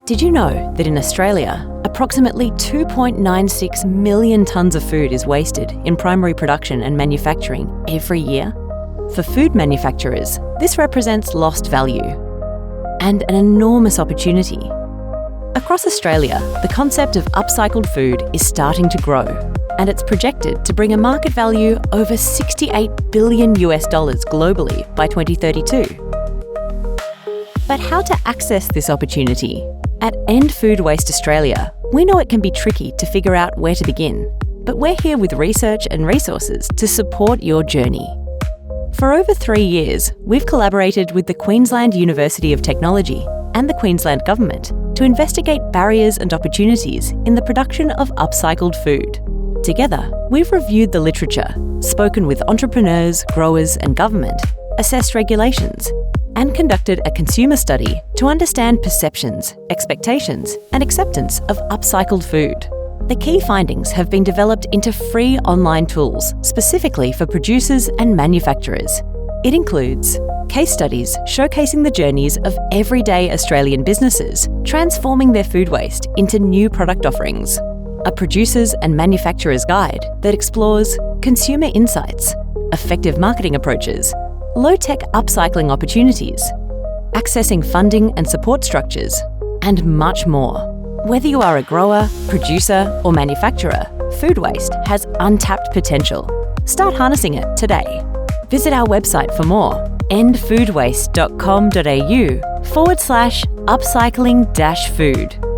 Did you know that in Australia, approximately 2.96 million tonnes of food is wasted in primary production and manufacturing every year? For food manufacturers, this represents lost value and an enormous opportunity. Across Australia, the concept of upcycled food is starting to grow, and it's projected to bring a market value over $68 billion globally by 2032. But how to access this opportunity? At End Food Waste Australia, we know it can be tricky to figure out where to begin, but we're here with research and resources to support your journey. For over 3 years, we've collaborated with the Queensland University of Technology and the Queensland Government to investigate barriers and opportunities in the production of upcycled food. Together, we've reviewed the literature, spoken with entrepreneurs, growers and government, assessed regulations, and conducted a consumer study to understand perceptions, expectations, and acceptance of upcycled food. The key findings have been developed into free online tools specifically for producers and manufacturers. It includes case studies showcasing the journeys of everyday Australian businesses transforming their food waste into new product offerings, a producers and manufacturers guide that explores consumer insights, effective marketing approaches, low-tech upcycling opportunities, accessing funding and support structures, and much more. Whether you are a grower, producer, or manufacturer, food waste has untapped potential. Start harnessing it today. Visit our website for more, endfoodwaste.com.au/upcycling-food.